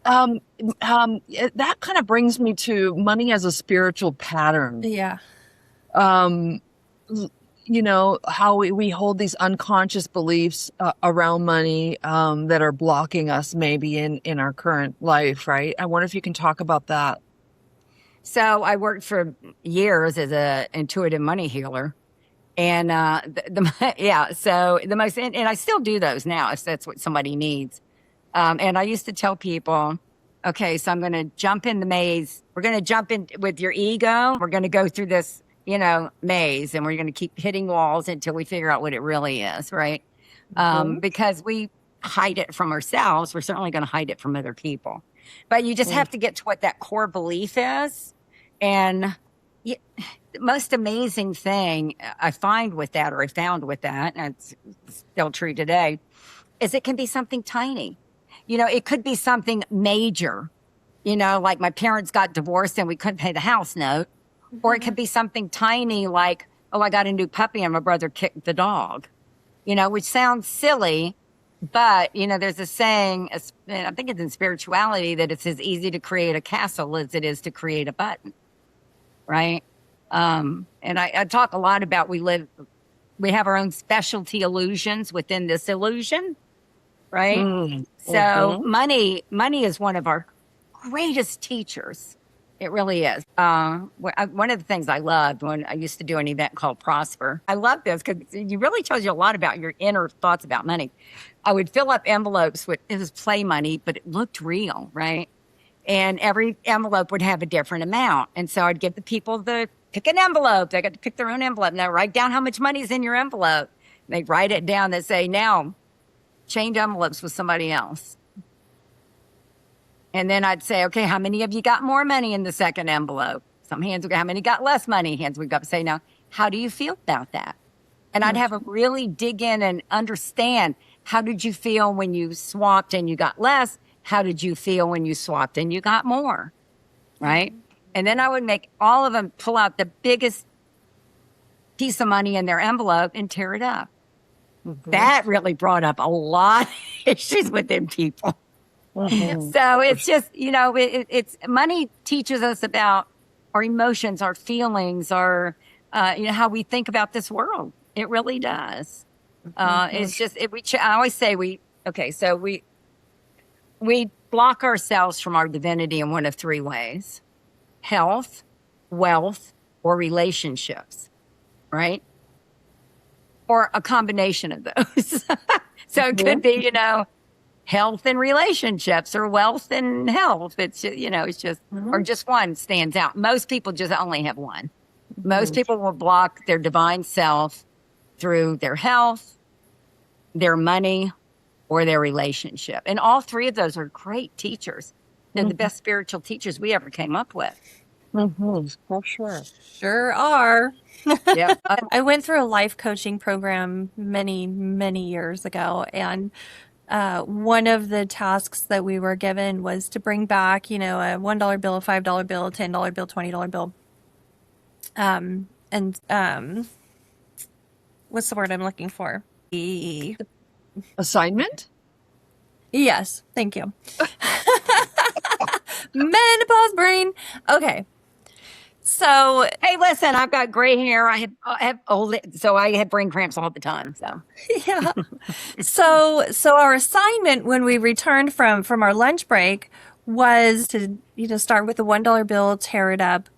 That kind of brings me to money as a spiritual pattern. Yeah. How we hold these unconscious beliefs around money that are blocking us maybe in our current life, right? I wonder if you can talk about that. So I worked for years as a intuitive money healer. And so the most, and I still do those now if that's what somebody needs. And I used to tell people, okay, so I'm going to jump in the maze. We're going to jump in with your ego. We're going to go through this, maze, and we're going to keep hitting walls until we figure out what it really is, right? Because we hide it from ourselves. We're certainly going to hide it from other people. But you just have to get to what that core belief is. And the most amazing thing I found with that, and it's still true today, is it can be something tiny. It could be something major, like my parents got divorced and we couldn't pay the house note. Or it could be something tiny like, oh, I got a new puppy and my brother kicked the dog, which sounds silly. But, there's a saying, and I think it's in spirituality, that it's as easy to create a castle as it is to create a button, right? And I talk a lot about we have our own specialty illusions within this illusion, right? So money is one of our greatest teachers. It really is. One of the things I loved when I used to do an event called Prosper, I love this because it really tells you a lot about your inner thoughts about money. I would fill up envelopes with, it was play money, but it looked real, right? And every envelope would have a different amount. And so I'd give the people pick an envelope. They got to pick their own envelope. Now write down how much money is in your envelope. And they'd write it down. They'd say, now change envelopes with somebody else. And then I'd say, okay, how many of you got more money in the second envelope? Some hands would go, how many got less money? Hands would go up and say, now, how do you feel about that? And I'd have them really dig in and understand, how did you feel when you swapped and you got less? How did you feel when you swapped and you got more? Right? And then I would make all of them pull out the biggest piece of money in their envelope and tear it up. That really brought up a lot of issues within people. So it's just, it's money teaches us about our emotions, our feelings, our, how we think about this world. It really does. It's just, I always say we block ourselves from our divinity in one of 3 ways: health, wealth, or relationships, right? Or a combination of those. So it could be, health and relationships, or wealth and health. It's just, it's just, or just one stands out. Most people just only have one. Most people will block their divine self through their health, their money, or their relationship. And all three of those are great teachers. They're the best spiritual teachers we ever came up with. For sure. Sure are. Yeah. I went through a life coaching program many, many years ago, and one of the tasks that we were given was to bring back, a $1 bill, a $5 bill, a $10 bill, $20 bill. And what's the word I'm looking for? Assignment? Yes, thank you. Menopause brain. Okay. So, Hey, listen, I've got gray hair. I have old, so I have brain cramps all the time. So yeah. So our assignment when we returned from our lunch break was to, start with the $1 bill, tear it up,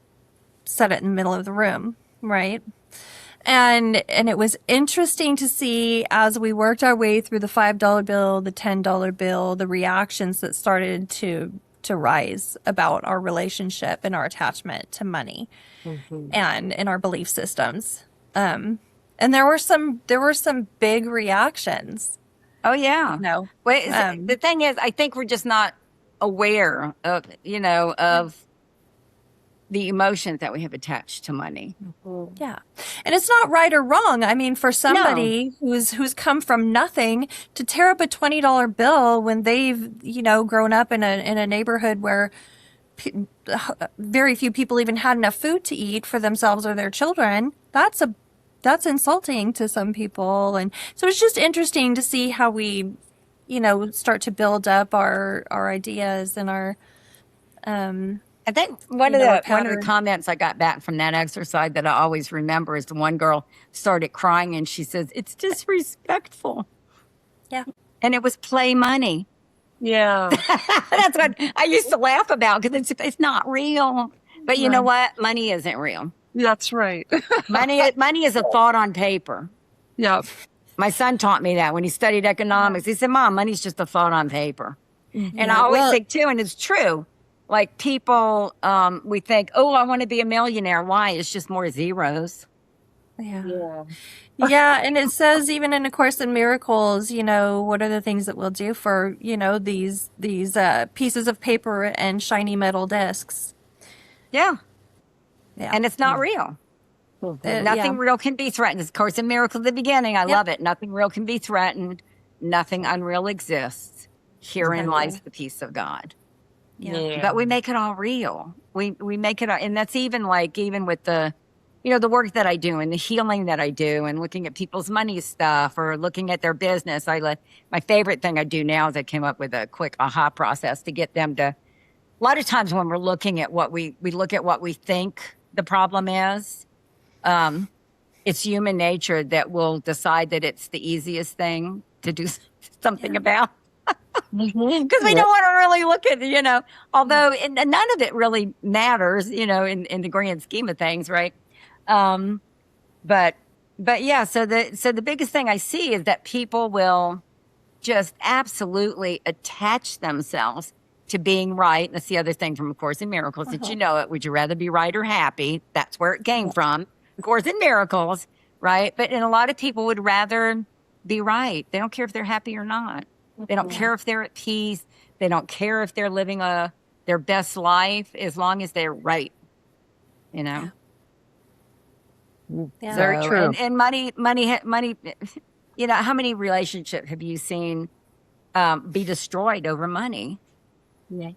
set it in the middle of the room, right? And it was interesting to see as we worked our way through the $5 bill, the $10 bill, the reactions that started to rise about our relationship and our attachment to money and in our belief systems. And there were some big reactions. oh yeah. No. Wait, the thing is, I think we're just not aware of, of the emotions that we have attached to money. Yeah. And it's not right or wrong. I mean, for somebody who's come from nothing to tear up a $20 bill when they've, grown up in a neighborhood where very few people even had enough food to eat for themselves or their children, that's insulting to some people. And so it's just interesting to see how we, start to build up our ideas and our, I think one of the comments I got back from that exercise that I always remember is the one girl started crying and she says, "It's disrespectful." Yeah. And it was play money. Yeah. That's what I used to laugh about because it's not real. But you know what? Money isn't real. That's right. Money is a thought on paper. Yeah. My son taught me that when he studied economics. He said, "Mom, money's just a thought on paper." And I always think too, and it's true. Like people, we think, "Oh, I want to be a millionaire." Why? It's just more zeros. Yeah. Yeah. And it says even in A Course in Miracles, what are the things that we'll do for, these pieces of paper and shiny metal discs. Yeah. Yeah. And it's not real. Nothing real can be threatened. It's A Course in Miracles at the beginning. I love it. Nothing real can be threatened. Nothing unreal exists. Herein lies the peace of God. Yeah. But we make it all real. We make it, and that's even with the, the work that I do and the healing that I do and looking at people's money stuff or looking at their business. My favorite thing I do now is I came up with a quick aha process to get them to, a lot of times when we're looking at what we look at what we think the problem is, it's human nature that will decide that it's the easiest thing to do something about. Because we don't want to really look at, although and none of it really matters, in the grand scheme of things, right? But yeah, so the biggest thing I see is that people will just absolutely attach themselves to being right. That's the other thing from A Course in Miracles, that it. Would you rather be right or happy? That's where it came from. A Course in Miracles, right? But and a lot of people would rather be right. They don't care if they're happy or not. They don't care if they're at peace. They don't care if they're living their best life as long as they're right. Yeah. Very true. And money. How many relationships have you seen be destroyed over money? Yeah.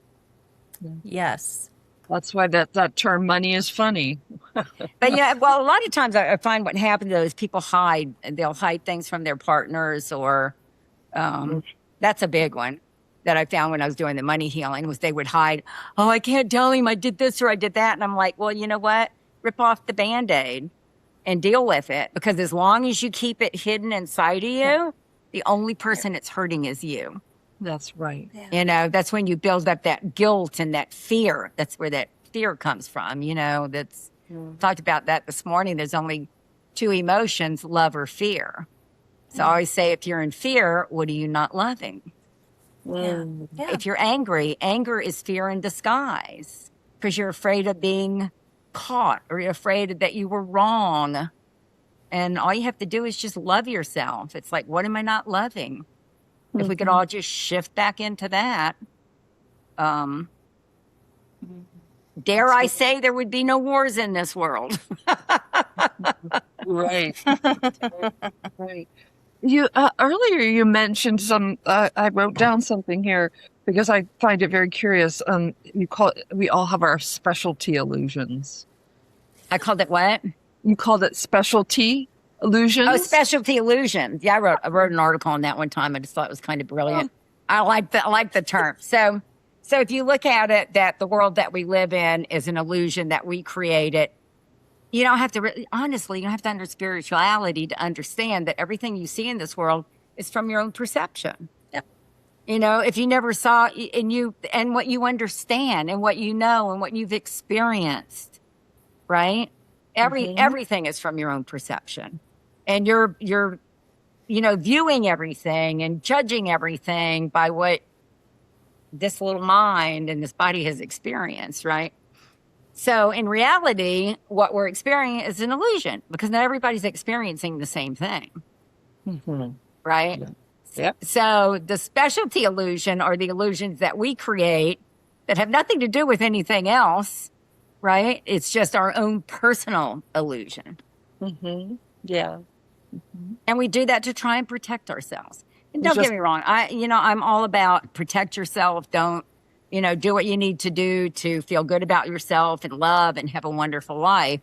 Yes. That's why that term "money is funny." But yeah, well, a lot of times I find what happens though is people hide. They'll hide things from their partners or. That's a big one that I found when I was doing the money healing was they would hide. "Oh, I can't tell him I did this or I did that." And I'm like, well, you know what? Rip off the Band-Aid and deal with it. Because as long as you keep it hidden inside of you, the only person it's hurting is you. That's right. Yeah. That's when you build up that guilt and that fear. That's where that fear comes from. That's talked about that this morning. There's only two emotions, love or fear. So I always say, if you're in fear, what are you not loving? Yeah. If you're angry, anger is fear in disguise because you're afraid of being caught or you're afraid that you were wrong. And all you have to do is just love yourself. It's like, what am I not loving? If we could all just shift back into that, um, dare I say there would be no wars in this world. Right. Right. You earlier you mentioned some. I wrote down something here because I find it very curious. You call it, we all have our specialty illusions. I called it what? You called it specialty illusions. Oh, specialty illusion. Yeah, I wrote an article on that one time. I just thought it was kind of brilliant. I like the term. So if you look at it, that the world that we live in is an illusion that we created. You don't have to honestly. You don't have to under spirituality to understand that everything you see in this world is from your own perception. Yep. You know, if you never saw and what you understand and what you know and what you've experienced, right? Everything is from your own perception, and you're viewing everything and judging everything by what this little mind and this body has experienced, right? So in reality, what we're experiencing is an illusion because not everybody's experiencing the same thing, right? Yeah. Yep. So the specialty illusion are the illusions that we create that have nothing to do with anything else, right? It's just our own personal illusion. Yeah. And we do that to try and protect ourselves. And don't get me wrong. I'm all about protect yourself. Don't, do what you need to do to feel good about yourself and love and have a wonderful life.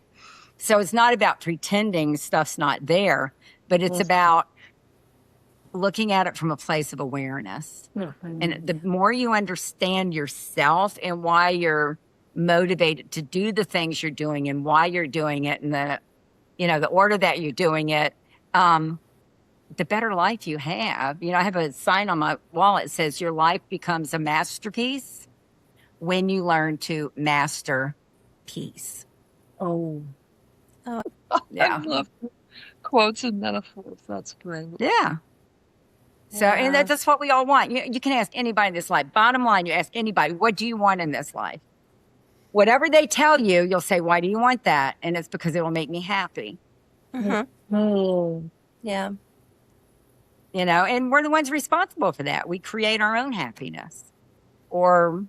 So it's not about pretending stuff's not there, but it's about looking at it from a place of awareness. And the more you understand yourself and why you're motivated to do the things you're doing and why you're doing it and the order that you're doing it, the better life you have. I have a sign on my wall. It says your life becomes a masterpiece when you learn to master peace. Oh. Yeah. I love quotes and metaphors. That's great. Yeah. So, and that's what we all want. You can ask anybody in this life. Bottom line, you ask anybody, what do you want in this life? Whatever they tell you, you'll say, why do you want that? And it's because it will make me happy. Yeah. And we're the ones responsible for that. We create our own happiness or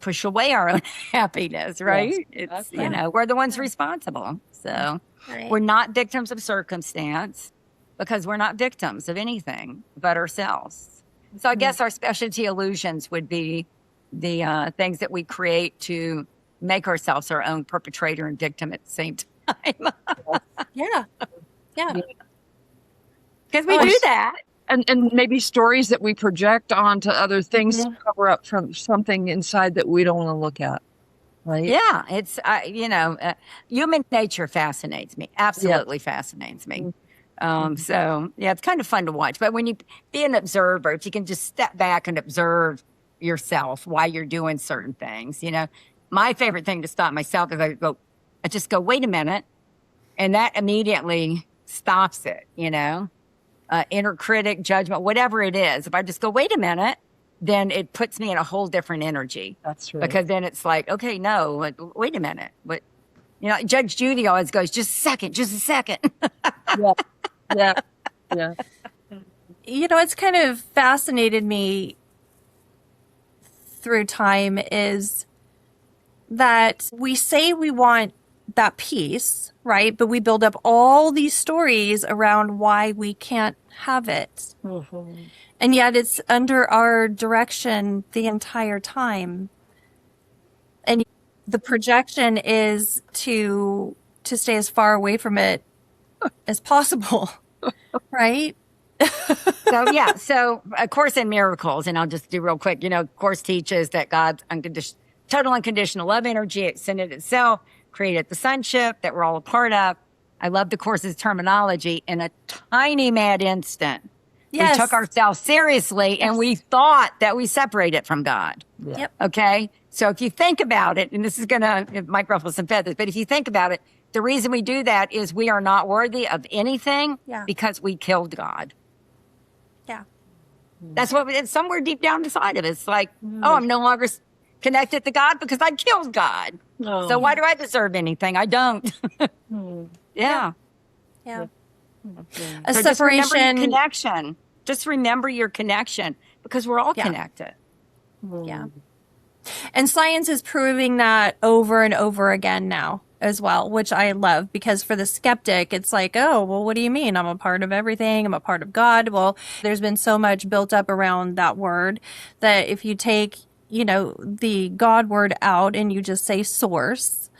push away our own happiness, right? Yes. It's, we're the ones responsible. So we're not victims of circumstance because we're not victims of anything but ourselves. So I guess our specialty illusions would be the things that we create to make ourselves our own perpetrator and victim at the same time. Yeah. Because we do that. And maybe stories that we project onto other things to cover up from something inside that we don't want to look at. Right? Yeah. It's, human nature fascinates me. Absolutely fascinates me. So, yeah, it's kind of fun to watch. But when you be an observer, if you can just step back and observe yourself while you're doing certain things, my favorite thing to stop myself is I just go, wait a minute. And that immediately stops it, inner critic, judgment, whatever it is. If I just go, wait a minute, then it puts me in a whole different energy. That's right. Because then it's like, okay, no, wait a minute. But, Judge Judy always goes, just a second. Yeah. It's kind of fascinated me through time is that we say we want that peace, right? But we build up all these stories around why we can't have it. And yet it's under our direction the entire time. And the projection is to stay as far away from it as possible, right? So A Course in Miracles, and I'll just do real quick, Course teaches that God's total unconditional love energy extended itself, created the sonship that we're all a part of. I love the Course's terminology. In a tiny mad instant, we took ourselves seriously and we thought that we separated from God. Yep. Okay? So if you think about it, and this is going to might ruffle some feathers, but if you think about it, the reason we do that is we are not worthy of anything because we killed God. Yeah. That's what it's somewhere deep down inside of it. It's like, I'm no longer connected to God because I killed God. So why do I deserve anything? I don't. Yeah. A So just remember your separation connection. Just remember your connection, because we're all Yeah. connected. Yeah. And science is proving that over and over again now as well, which I love, because for the skeptic, it's like, oh, well, what do you mean? I'm a part of everything. I'm a part of God. Well, there's been so much built up around that word that if you take, the God word out and you just say source,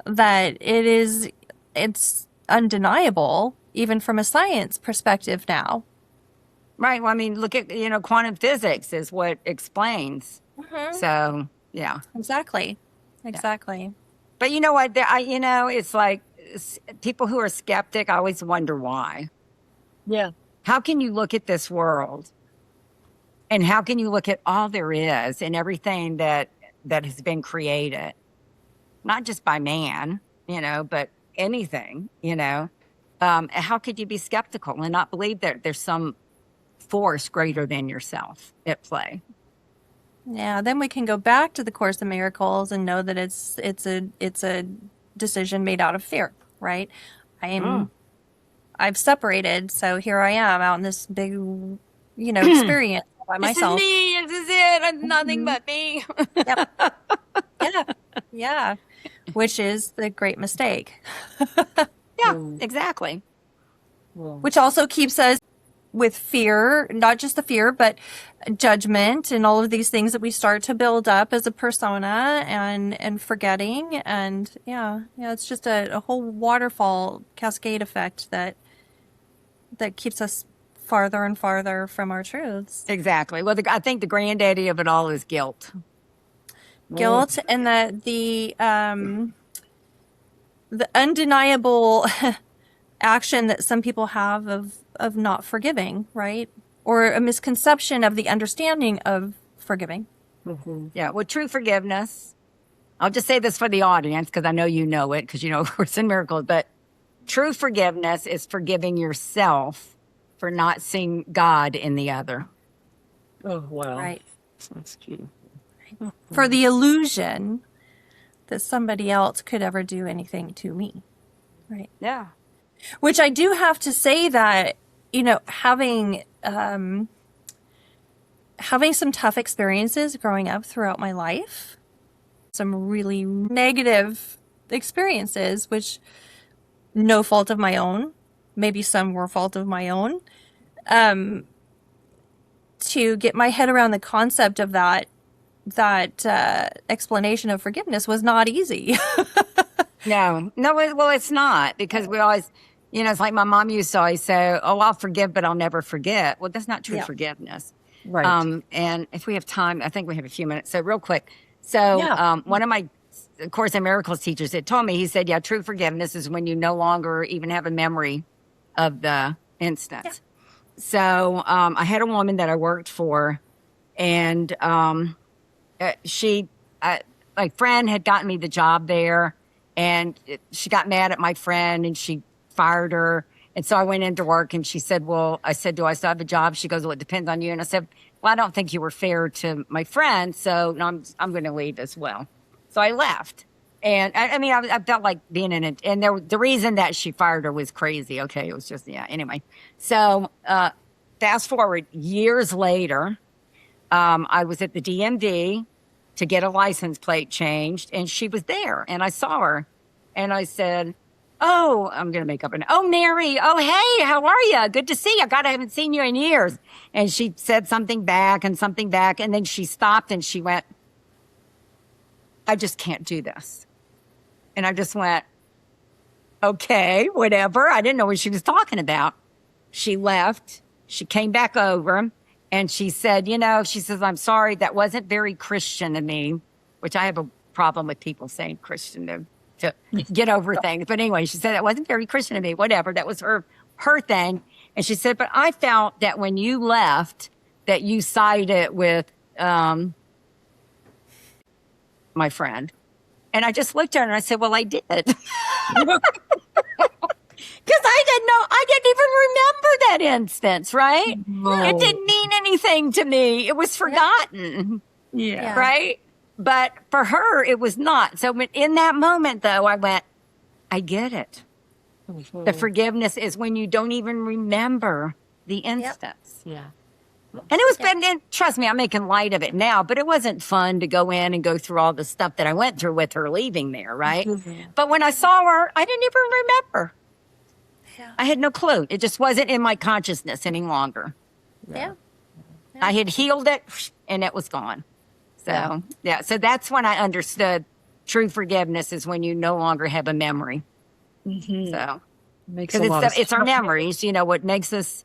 that it's undeniable, even from a science perspective now. Right. Well, I mean, look at, quantum physics is what explains. So, yeah. Exactly. Exactly. But you know what? It's like people who are skeptic, I always wonder why. Yeah. How can you look at this world, and how can you look at all there is and everything that has been created, not just by man, but anything, how could you be skeptical and not believe that there's some force greater than yourself at play? Yeah, then we can go back to the Course in Miracles and know that it's a decision made out of fear, right? I've separated, so here I am out in this big, experience by myself. This is me. This is it. I'm nothing but me. Yep. Yeah, yeah, which is the great mistake. Yeah, exactly. Which also keeps us with fear, not just the fear, but judgment and all of these things that we start to build up as a persona, and forgetting. And it's just a whole waterfall cascade effect that keeps us farther and farther from our truths. Exactly. Well, I think the granddaddy of it all is guilt. Guilt, and the undeniable action that some people have of not forgiving, right? Or a misconception of the understanding of forgiving. Yeah. Well, true forgiveness. I'll just say this for the audience, because I know you know it, because you know Course in Miracles. But true forgiveness is forgiving yourself for not seeing God in the other. Oh, wow. Right. That's cute. For the illusion that somebody else could ever do anything to me. Right. Yeah. Which I do have to say that, having some tough experiences growing up throughout my life, some really negative experiences, which no fault of my own, maybe some were fault of my own, to get my head around the concept of that explanation of forgiveness was not easy. No. Well, it's not, because we always, it's like my mom used to always say, "Oh, I'll forgive, but I'll never forget." Well, that's not true forgiveness. Right. And if we have time, I think we have a few minutes. So real quick. So one of my Course in Miracles teachers had told me, he said, true forgiveness is when you no longer even have a memory of the instance. Yeah. So I had a woman that I worked for, and my friend had gotten me the job there, and she got mad at my friend and she fired her. And so I went into work, and she said, I said, "Do I still have a job?" She goes, "Well, it depends on you." And I said, "Well, I don't think you were fair to my friend, so no, I'm going to leave as well." So I left. And I felt like being in it. And the reason that she fired her was crazy. Okay. It was just, anyway. So fast forward years later, I was at the DMV to get a license plate changed, and she was there, and I saw her, and I said, "Oh, I'm going to make up oh, Mary. Oh, hey, how are you? Good to see you. God, I haven't seen you in years." And she said something back, and then she stopped and she went, "I just can't do this." And I just went, "Okay, whatever." I didn't know what she was talking about. She left. She came back over, and she said, she says, "I'm sorry, that wasn't very Christian of me," which I have a problem with people saying Christian to get over things. But anyway, she said, "That wasn't very Christian of me," whatever. That was her thing. And she said, "But I felt that when you left, that you sided with my friend." And I just looked at her and I said, "Well, I did." Because I didn't even remember that instance, right? No. It didn't mean anything to me. It was forgotten. Yeah. Right? But for her, it was not. So in that moment, though, I went, I get it. The forgiveness is when you don't even remember the instance. Yeah. And it was been, and trust me, I'm making light of it now, but it wasn't fun to go in and go through all the stuff that I went through with her leaving there, right? But when I saw her, I didn't even remember. Yeah. I had no clue. It just wasn't in my consciousness any longer. Yeah. I had healed it and it was gone. So, so that's when I understood true forgiveness is when you no longer have a memory. So, Makes a because lot of it's our memories, what makes us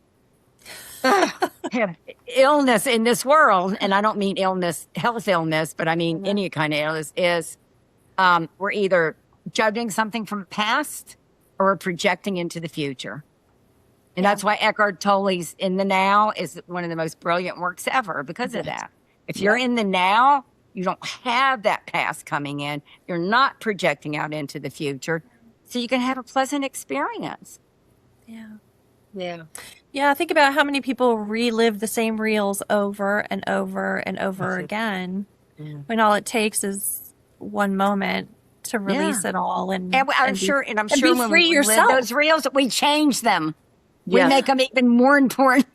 have illness in this world. And I don't mean illness, health illness, but I mean any kind of illness is we're either judging something from the past or we're projecting into the future. And that's why Eckhart Tolle's In the Now is one of the most brilliant works ever because of that. If you're in the now, you don't have that past coming in. You're not projecting out into the future. So you can have a pleasant experience. Yeah. Yeah. Yeah, think about how many people relive the same reels over and over and over again when all it takes is one moment to release it all and I'm sure be when free we yourself. live those reels, we change them. We Yeah. make them even more important.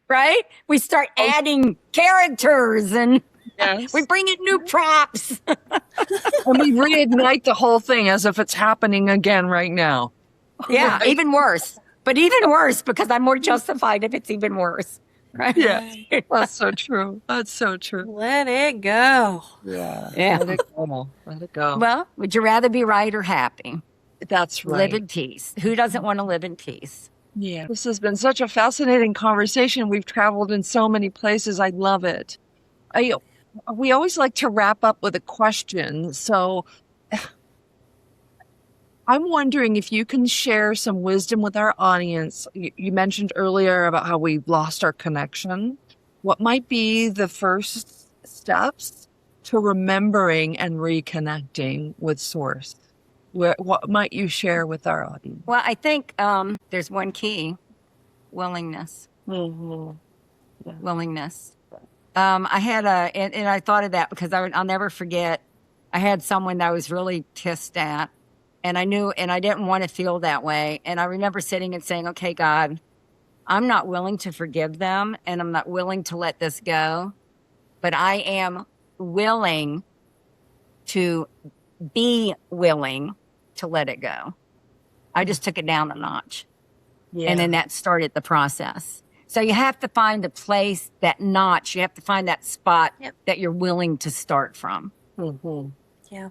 Right? We start adding characters and Yes. we bring in new props. And we reignite the whole thing as if it's happening again right now. Yeah, even worse. But even worse because I'm more justified if it's even worse. Right? Yeah. That's so true. That's so true. Let it go. Yeah. Yeah. Let it go. Let it go. Well, would you rather be right or happy? That's right. Live in peace. Who doesn't want to live in peace? Yeah. This has been such a fascinating conversation. We've traveled in so many places. I love it. We always like to wrap up with a question. So I'm wondering if you can share some wisdom with our audience. You mentioned earlier about how we lost our connection. What might be the first steps to remembering and reconnecting with Source? What might you share with our audience? Well, I think there's one key: willingness. Willingness. I had and I thought of that because I'll never forget. I had someone that I was really pissed at, and I knew, and I didn't want to feel that way. And I remember sitting and saying, "Okay, God, I'm not willing to forgive them, and I'm not willing to let this go, but I am willing to be willing to let it go." I just took it down a notch. Yeah. And then that started the process. So you have to find the place, that notch, you have to find that spot that you're willing to start from. Yeah.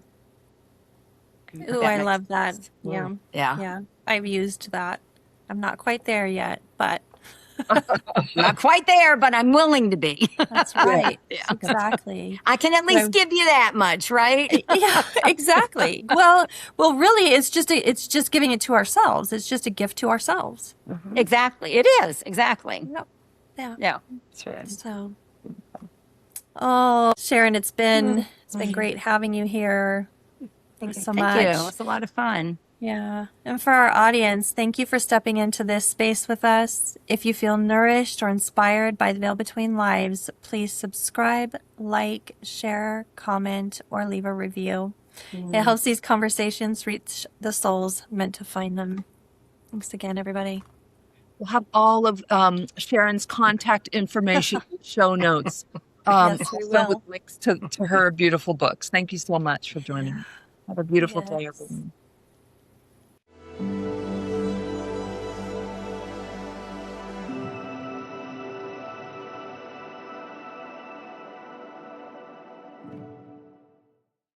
If Ooh, that I makes love that. sense. Yeah. Yeah. Yeah. I've used that. I'm not quite there yet, but Not quite there, but I'm willing to be. that's right. Yeah. Exactly. I can at least give you that much, right? Yeah, exactly. Well, really, it's just giving it to ourselves. It's just a gift to ourselves. Exactly. It is. Exactly. Yep. Yeah. Yeah. That's right. So, oh, Sharon, it's been great having you here. Thanks so much. Thank you. It's a lot of fun. Yeah. And for our audience, thank you for stepping into this space with us. If you feel nourished or inspired by the Veil Between Lives, please subscribe, like, share, comment, or leave a review. It helps these conversations reach the souls meant to find them. Thanks again, everybody. We'll have all of Sharon's contact information in show notes. Yes, we Also will. with links to her beautiful books. Thank you so much for joining me. Have a beautiful day, everyone.